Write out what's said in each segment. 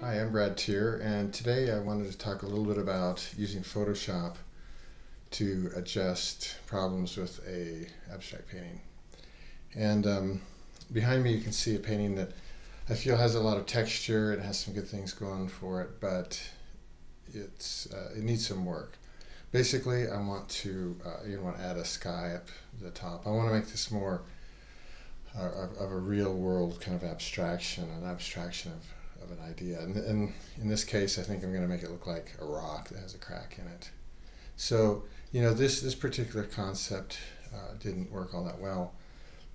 Hi, I'm Brad Teare, and today I wanted to talk a little bit about using Photoshop to adjust problems with a abstract painting. And behind me you can see a painting that I feel has a lot of texture. It has some good things going for it, but it needs some work. Basically, I want to add a sky up the top. I want to make this more of a real world kind of abstraction, an abstraction of an idea. And in this case, I think I'm going to make it look like a rock that has a crack in it. So, this particular concept didn't work all that well,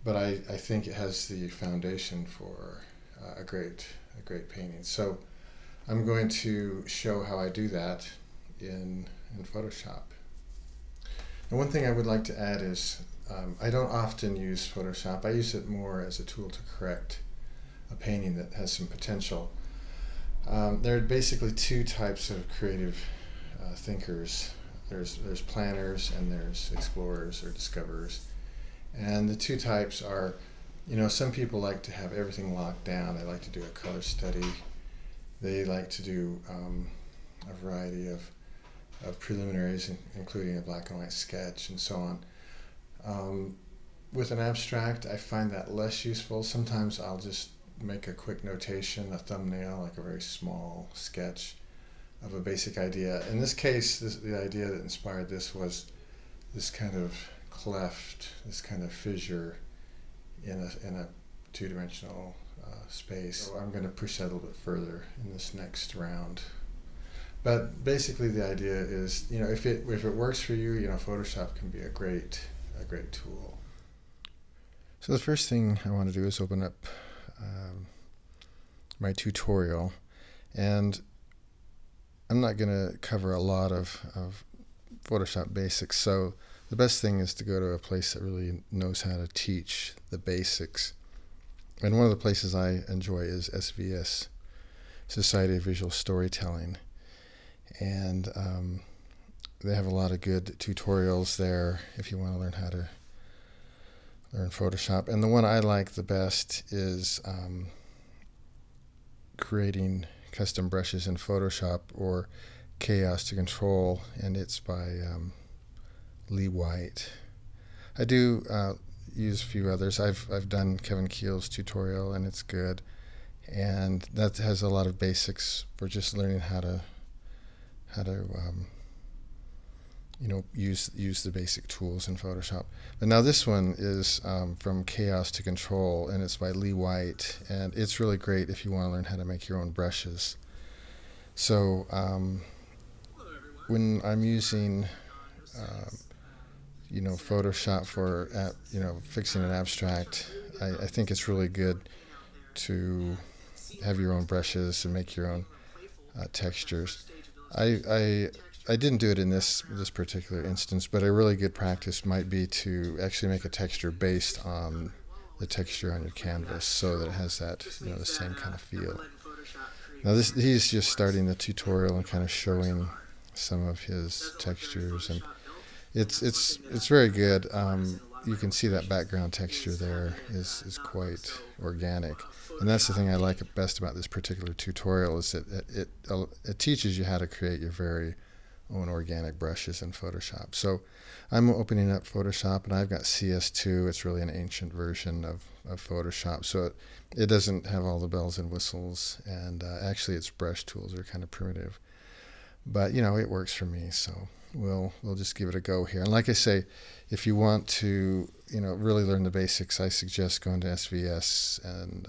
but I think it has the foundation for a great painting. So I'm going to show how I do that in Photoshop. And one thing I would like to add is I don't often use Photoshop. I use it more as a tool to correct a painting that has some potential. There are basically two types of creative thinkers. There's planners and there's explorers or discoverers. And the two types are, some people like to have everything locked down. They like to do a color study. They like to do a variety of preliminaries, including a black and white sketch and so on. With an abstract, I find that less useful. Sometimes I'll just make a quick notation, a thumbnail, like a very small sketch of a basic idea. In this case, the idea that inspired this was this kind of cleft, this kind of fissure in a two-dimensional space. So I'm going to push that a little bit further in this next round. But basically the idea is, if it works for you, Photoshop can be a great tool. So the first thing I want to do is open up my tutorial, and I'm not going to cover a lot of Photoshop basics, so the best thing is to go to a place that really knows how to teach the basics. And one of the places I enjoy is SVS, Society of Visual Storytelling. And they have a lot of good tutorials there if you want to learn how to learn Photoshop. And the one I like the best is creating custom brushes in Photoshop, or Chaos to Control, and it's by Lee White. I do use a few others. I've done Kevin Keel's tutorial, and it's good. And that has a lot of basics for just learning how to use the basic tools in Photoshop. But now this one is from Chaos to Control, and it's by Lee White, and it's really great if you want to learn how to make your own brushes. So when I'm using Photoshop for fixing an abstract, I think it's really good to have your own brushes and make your own textures. I didn't do it in this particular instance, but a really good practice might be to actually make a texture based on the texture on your canvas, so that it has that the same kind of feel. Now he's just starting the tutorial and kind of showing some of his textures, and it's very good. You can see that background texture there is quite organic. And that's the thing I like best about this particular tutorial, is that it teaches you how to create your very own organic brushes in Photoshop. So I'm opening up Photoshop, and I've got CS2. It's really an ancient version of Photoshop, so it doesn't have all the bells and whistles, and actually its brush tools are kind of primitive. But it works for me, so we'll just give it a go here. And like I say, if you want to really learn the basics, I suggest going to SVS and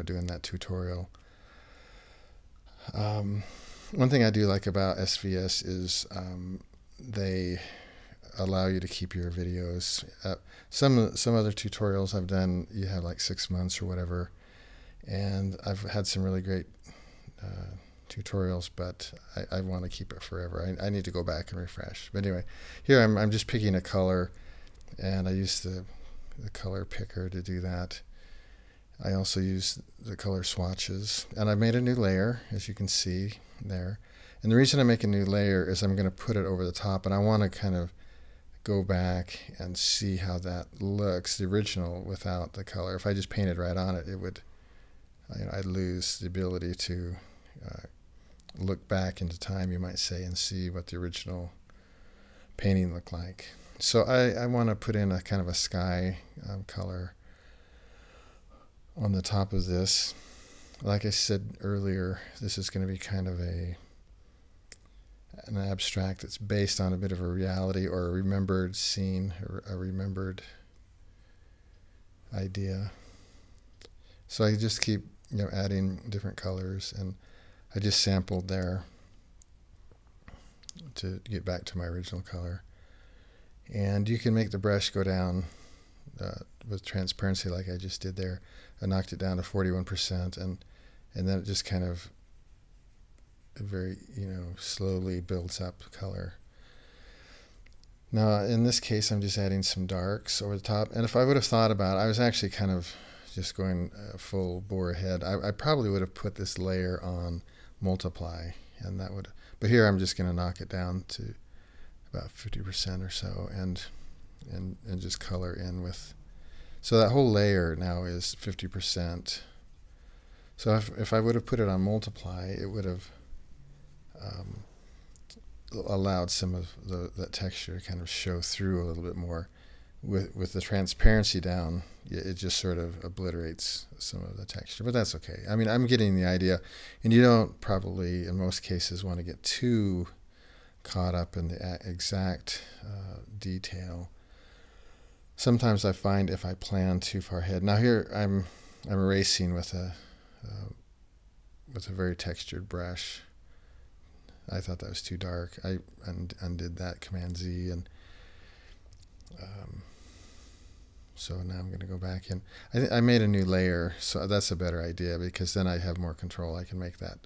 doing that tutorial. One thing I do like about SVS is they allow you to keep your videos. Some other tutorials I've done, you have like 6 months or whatever, and I've had some really great tutorials, but I want to keep it forever. I need to go back and refresh. But anyway, here I'm just picking a color, and I use the color picker to do that. I also use the color swatches, and I've made a new layer, as you can see there. And the reason I make a new layer is I'm going to put it over the top, and I want to kind of go back and see how that looks, the original without the color. If I just painted right on it, it would I'd lose the ability to look back into time, you might say, and see what the original painting looked like. So I want to put in a kind of a sky color on the top of this. Like I said earlier, this is going to be kind of an abstract that's based on a bit of a reality or a remembered scene or a remembered idea. So I just keep adding different colors, and I just sampled there to get back to my original color. And you can make the brush go down with transparency like I just did there. I knocked it down to 41%, and then it just kind of very slowly builds up color. Now in this case I'm just adding some darks over the top, and if I would have thought about it, I was actually kind of just going full bore ahead. I probably would have put this layer on multiply, and that would, but here I'm just going to knock it down to about 50% or so, and just color in with, so that whole layer now is 50%. So if I would have put it on multiply, it would have allowed some of that texture to kind of show through a little bit more. With the transparency down, it just sort of obliterates some of the texture, but that's okay. I mean, I'm getting the idea, and you don't probably, in most cases, want to get too caught up in the exact detail. Sometimes I find if I plan too far ahead. Now here I'm erasing with a very textured brush. I thought that was too dark. I undid that, Command Z, and so now I'm going to go back in. I made a new layer, so that's a better idea, because then I have more control. I can make that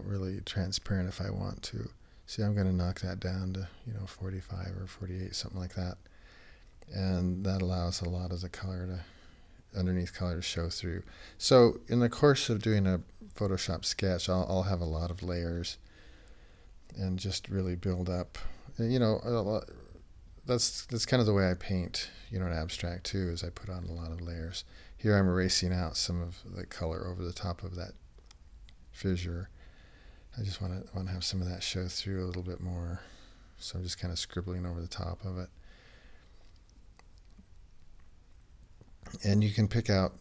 really transparent if I want to. See, I'm going to knock that down to 45 or 48, something like that, and that allows a lot of the color to, underneath color, to show through. So in the course of doing a Photoshop sketch, I'll have a lot of layers and just really build up. That's kind of the way I paint, an abstract too, is I put on a lot of layers. Here I'm erasing out some of the color over the top of that fissure. I just want to have some of that show through a little bit more. So I'm just kind of scribbling over the top of it. And you can pick out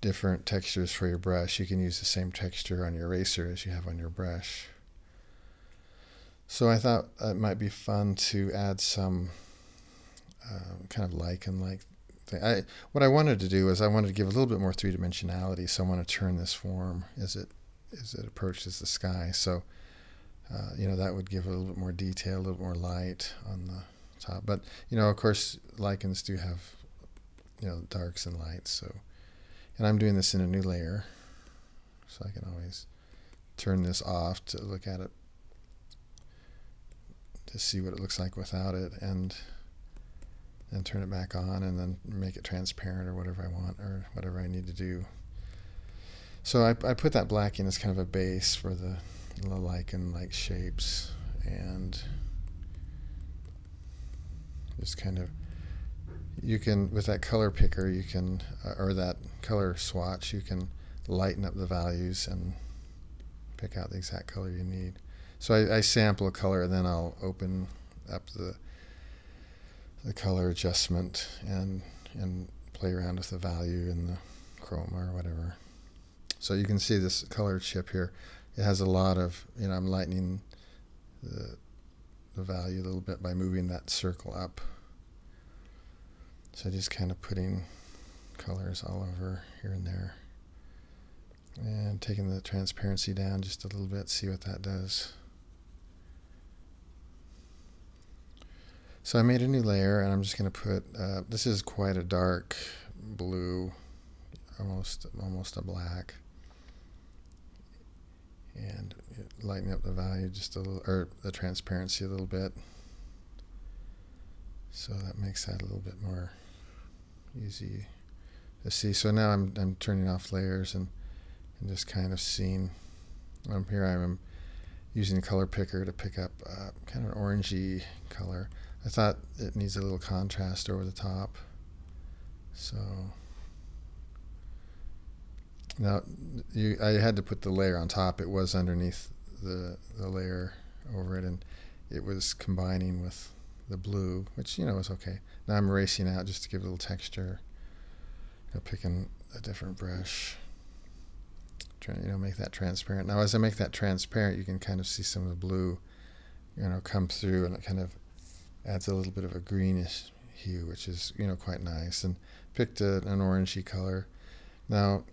different textures for your brush. You can use the same texture on your eraser as you have on your brush. So I thought it might be fun to add some kind of lichen-like thing. What I wanted to do is I wanted to give a little bit more three-dimensionality, so I want to turn this form as it approaches the sky. So that would give a little bit more detail, a little more light on the top. But of course, lichens do have darks and lights. So, and I'm doing this in a new layer, so I can always turn this off to look at it, to see what it looks like without it, and turn it back on, and then make it transparent or whatever I want, or whatever I need to do. So I put that black in as kind of a base for the lichen-like shapes, and just kind of, you can, with that color picker, you can, or that color swatch, you can lighten up the values and pick out the exact color you need. So I sample a color, and then I'll open up the color adjustment and play around with the value and the chroma or whatever. So you can see this color chip here. It has a lot of, I'm lightening the value a little bit by moving that circle up. So just kind of putting colors all over here and there, and taking the transparency down just a little bit, see what that does. So I made a new layer, and I'm just going to put, this is quite a dark blue, almost a black, and lighten up the value just a little, or the transparency a little bit, so that makes that a little bit more easy to see. So now I'm turning off layers and just kind of seeing. Here I'm using a color picker to pick up kind of an orangey color. I thought it needs a little contrast over the top, so Now, I had to put the layer on top. It was underneath the layer over it, and it was combining with the blue, which, was okay. Now I'm erasing out just to give it a little texture. Picking a different brush, trying to make that transparent. Now as I make that transparent, you can kind of see some of the blue come through, and it kind of adds a little bit of a greenish hue, which is quite nice. And picked an orangey color. Now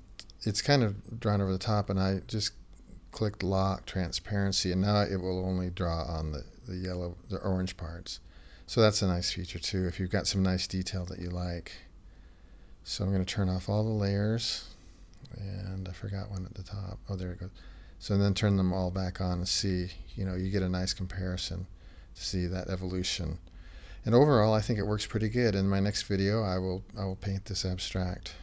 it's kind of drawn over the top, and I just clicked lock transparency, and now it will only draw on the orange parts. So that's a nice feature too if you've got some nice detail that you like. So I'm going to turn off all the layers, and I forgot one at the top. Oh, there it goes. So then turn them all back on and see, you get a nice comparison to see that evolution. And overall, I think it works pretty good. In my next video, I will paint this abstract.